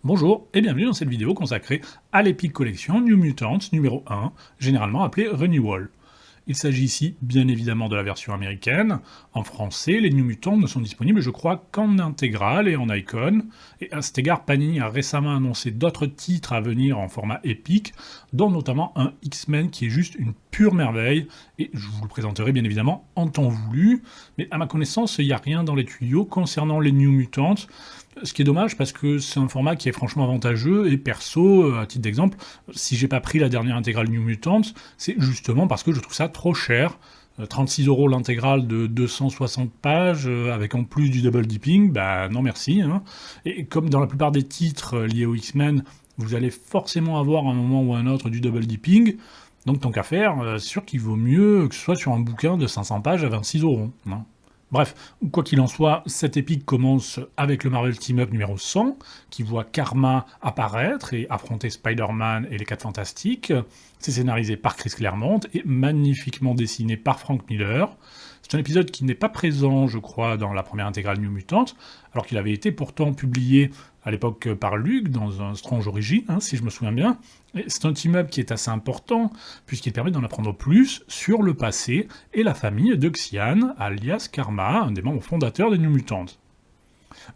Bonjour et bienvenue dans cette vidéo consacrée à l'Epic Collection New Mutants numéro 1, généralement appelée Renewal. Il s'agit ici bien évidemment de la version américaine. En français, les New Mutants ne sont disponibles je crois qu'en intégrale et en icon. Et à cet égard, Panini a récemment annoncé d'autres titres à venir en format Epic, dont notamment un X-Men qui est juste une pure merveille, et je vous le présenterai bien évidemment en temps voulu. Mais à ma connaissance, il n'y a rien dans les tuyaux concernant les New Mutants. Ce qui est dommage parce que c'est un format qui est franchement avantageux et perso, à titre d'exemple, si j'ai pas pris la dernière intégrale New Mutants, c'est justement parce que je trouve ça trop cher. 36 € l'intégrale de 260 pages, avec en plus du double dipping, bah non merci. Hein. Et comme dans la plupart des titres liés aux X-Men, vous allez forcément avoir à un moment ou à un autre du double dipping, donc tant qu'à faire, c'est sûr qu'il vaut mieux que ce soit sur un bouquin de 500 pages à 26 €. Hein. Bref, quoi qu'il en soit, cette épique commence avec le Marvel Team Up numéro 100, qui voit Karma apparaître et affronter Spider-Man et les 4 Fantastiques. C'est scénarisé par Chris Claremont et magnifiquement dessiné par Frank Miller. C'est un épisode qui n'est pas présent, je crois, dans la première intégrale New Mutant, alors qu'il avait été pourtant publié à l'époque par Luke dans un Strange Origin, si je me souviens bien. C'est un team-up qui est assez important, puisqu'il permet d'en apprendre plus sur le passé et la famille de Xian, alias Karma, un des membres fondateurs des New Mutants.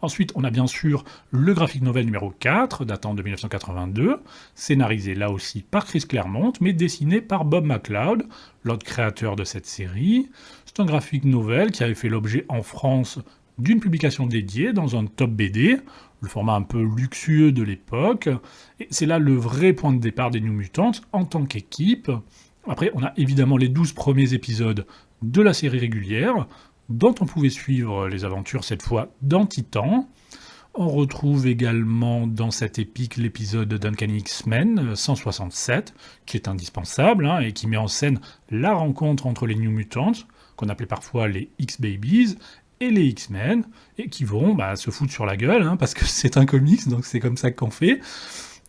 Ensuite, on a bien sûr le graphic novel numéro 4, datant de 1982, scénarisé là aussi par Chris Claremont, mais dessiné par Bob McLeod, l'autre créateur de cette série. C'est un graphic novel qui avait fait l'objet en France d'une publication dédiée dans un top BD, le format un peu luxueux de l'époque, et c'est là le vrai point de départ des New Mutants en tant qu'équipe. Après, on a évidemment les 12 premiers épisodes de la série régulière, dont on pouvait suivre les aventures cette fois dans Titan. On retrouve également dans cette épique l'épisode d'Uncanny X-Men 167, qui est indispensable et qui met en scène la rencontre entre les New Mutants, qu'on appelait parfois les X-Babies, et les X-Men, et qui vont se foutre sur la gueule, parce que c'est un comics, donc c'est comme ça qu'on fait.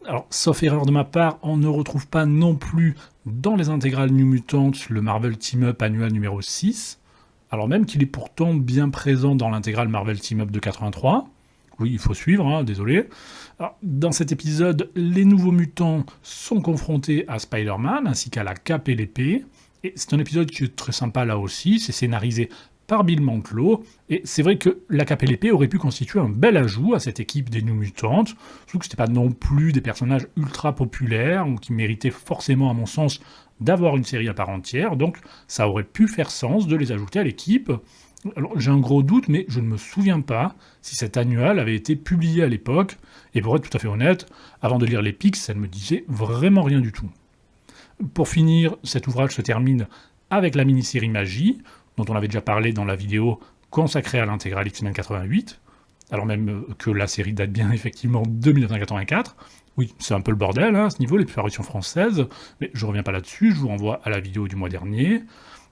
Alors, sauf erreur de ma part, on ne retrouve pas non plus dans les intégrales New Mutants le Marvel Team Up annuel numéro 6, alors même qu'il est pourtant bien présent dans l'intégrale Marvel Team Up de 83. Oui, il faut suivre, désolé. Alors, dans cet épisode, les nouveaux mutants sont confrontés à Spider-Man, ainsi qu'à la Cape et l'épée. Et c'est un épisode qui est très sympa là aussi, c'est scénarisé par Bill Mantlo, et c'est vrai que la Cape et l'épée aurait pu constituer un bel ajout à cette équipe des New Mutants, surtout que c'était pas non plus des personnages ultra populaires, ou qui méritaient forcément, à mon sens, d'avoir une série à part entière, donc ça aurait pu faire sens de les ajouter à l'équipe. Alors j'ai un gros doute, mais je ne me souviens pas si cet annual avait été publié à l'époque, et pour être tout à fait honnête, avant de lire l'Epic, ça ne me disait vraiment rien du tout. Pour finir, cet ouvrage se termine avec la mini-série Magie, dont on avait déjà parlé dans la vidéo consacrée à l'intégrale X-Men 88, alors même que la série date bien effectivement de 1984. Oui, c'est un peu le bordel à ce niveau, les parutions françaises, mais je reviens pas là-dessus, je vous renvoie à la vidéo du mois dernier.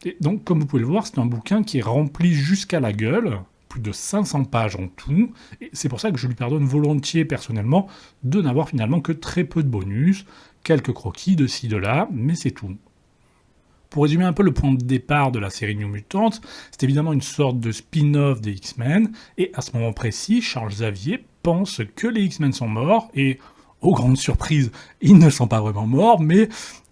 Et donc, comme vous pouvez le voir, c'est un bouquin qui est rempli jusqu'à la gueule, plus de 500 pages en tout, et c'est pour ça que je lui pardonne volontiers personnellement de n'avoir finalement que très peu de bonus, quelques croquis de ci de là, mais c'est tout. Pour résumer un peu le point de départ de la série New Mutants, c'est évidemment une sorte de spin-off des X-Men, et à ce moment précis, Charles Xavier pense que les X-Men sont morts, et, aux grandes surprises, ils ne sont pas vraiment morts, mais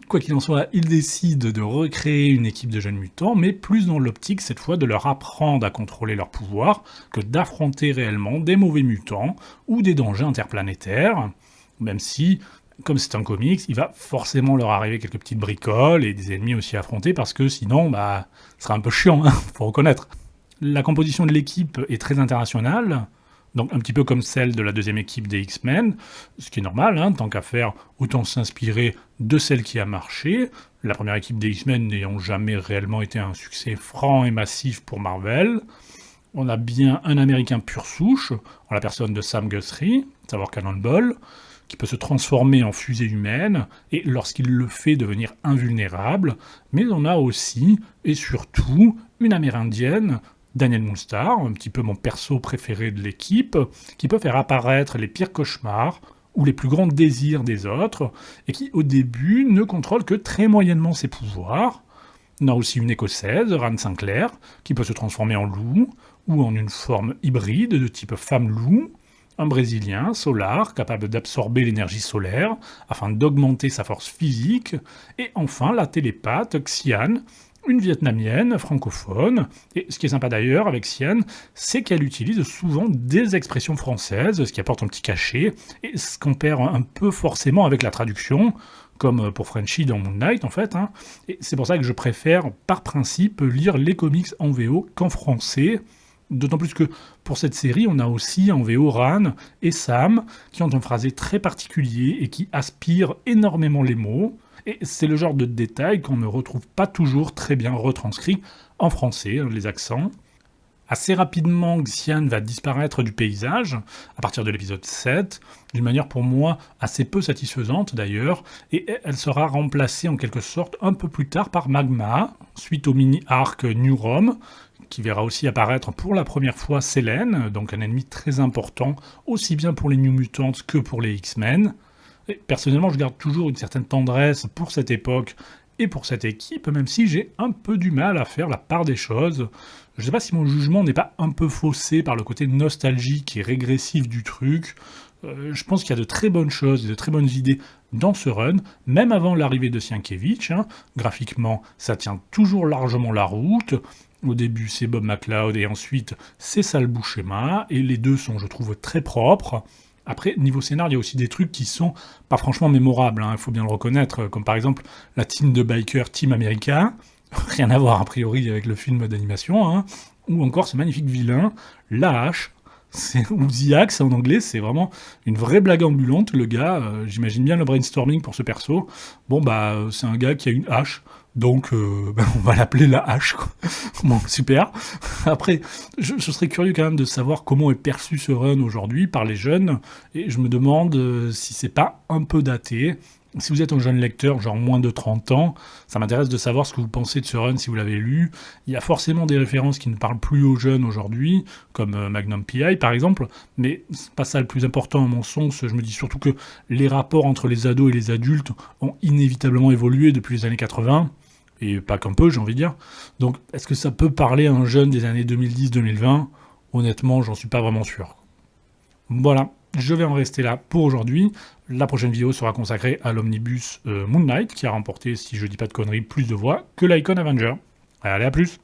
quoi qu'il en soit, il décide de recréer une équipe de jeunes mutants, mais plus dans l'optique cette fois de leur apprendre à contrôler leur pouvoir que d'affronter réellement des mauvais mutants ou des dangers interplanétaires, même si, comme c'est un comics, il va forcément leur arriver quelques petites bricoles et des ennemis aussi à affronter, parce que sinon, ce sera un peu chiant, faut reconnaître. La composition de l'équipe est très internationale, donc un petit peu comme celle de la deuxième équipe des X-Men, ce qui est normal, tant qu'à faire, autant s'inspirer de celle qui a marché, la première équipe des X-Men n'ayant jamais réellement été un succès franc et massif pour Marvel. On a bien un Américain pure souche, en la personne de Sam Guthrie, savoir Cannonball, qui peut se transformer en fusée humaine, et lorsqu'il le fait devenir invulnérable, mais on a aussi, et surtout, une Amérindienne, Danielle Moonstar, un petit peu mon perso préféré de l'équipe, qui peut faire apparaître les pires cauchemars ou les plus grands désirs des autres, et qui au début ne contrôle que très moyennement ses pouvoirs. On a aussi une écossaise, Ran Sinclair, qui peut se transformer en loup, ou en une forme hybride de type femme-loup. un Brésilien, Solar, capable d'absorber l'énergie solaire afin d'augmenter sa force physique, et enfin la télépathe Xian, une Vietnamienne francophone. Et ce qui est sympa d'ailleurs avec Xian, c'est qu'elle utilise souvent des expressions françaises, ce qui apporte un petit cachet, et ce qu'on perd un peu forcément avec la traduction, comme pour Frenchy dans Moon Knight en fait. Et c'est pour ça que je préfère, par principe, lire les comics en VO qu'en français. D'autant plus que pour cette série, on a aussi en VO Ran et Sam, qui ont un phrasé très particulier et qui aspirent énormément les mots. Et c'est le genre de détail qu'on ne retrouve pas toujours très bien retranscrit en français, les accents. Assez rapidement, Xian va disparaître du paysage, à partir de l'épisode 7, d'une manière pour moi assez peu satisfaisante d'ailleurs, et elle sera remplacée en quelque sorte un peu plus tard par Magma, suite au mini-arc New Rome, qui verra aussi apparaître pour la première fois Selene, donc un ennemi très important, aussi bien pour les New Mutants que pour les X-Men. Et personnellement, je garde toujours une certaine tendresse pour cette époque et pour cette équipe, même si j'ai un peu du mal à faire la part des choses. Je ne sais pas si mon jugement n'est pas un peu faussé par le côté nostalgique et régressif du truc. Je pense qu'il y a de très bonnes choses et de très bonnes idées dans ce run, même avant l'arrivée de Sienkiewicz. Graphiquement, ça tient toujours largement la route. Au début, c'est Bob McLeod et ensuite, c'est Sal Buscema. Et les deux sont, je trouve, très propres. Après, niveau scénar, il y a aussi des trucs qui sont pas franchement mémorables, il faut bien le reconnaître, comme par exemple la team de bikers Team America, rien à voir a priori avec le film d'animation, ou encore ce magnifique vilain, la hache, ou The Axe en anglais, c'est vraiment une vraie blague ambulante, le gars, j'imagine bien le brainstorming pour ce perso. Bon bah, c'est un gars qui a une hache, donc on va l'appeler la hache, quoi. Bon, super. Après, je serais curieux quand même de savoir comment est perçu ce run aujourd'hui par les jeunes, et je me demande si c'est pas un peu daté. Si vous êtes un jeune lecteur, genre moins de 30 ans, ça m'intéresse de savoir ce que vous pensez de ce run si vous l'avez lu. Il y a forcément des références qui ne parlent plus aux jeunes aujourd'hui, comme Magnum P.I. par exemple, mais c'est pas ça le plus important à mon sens. Je me dis surtout que les rapports entre les ados et les adultes ont inévitablement évolué depuis les années 80, et pas qu'un peu, j'ai envie de dire. Donc, est-ce que ça peut parler à un jeune des années 2010-2020 ? Honnêtement, j'en suis pas vraiment sûr. Voilà, je vais en rester là pour aujourd'hui. La prochaine vidéo sera consacrée à l'omnibus Moon Knight, qui a remporté, si je dis pas de conneries, plus de voix que l'Icon Avenger. Allez, à plus!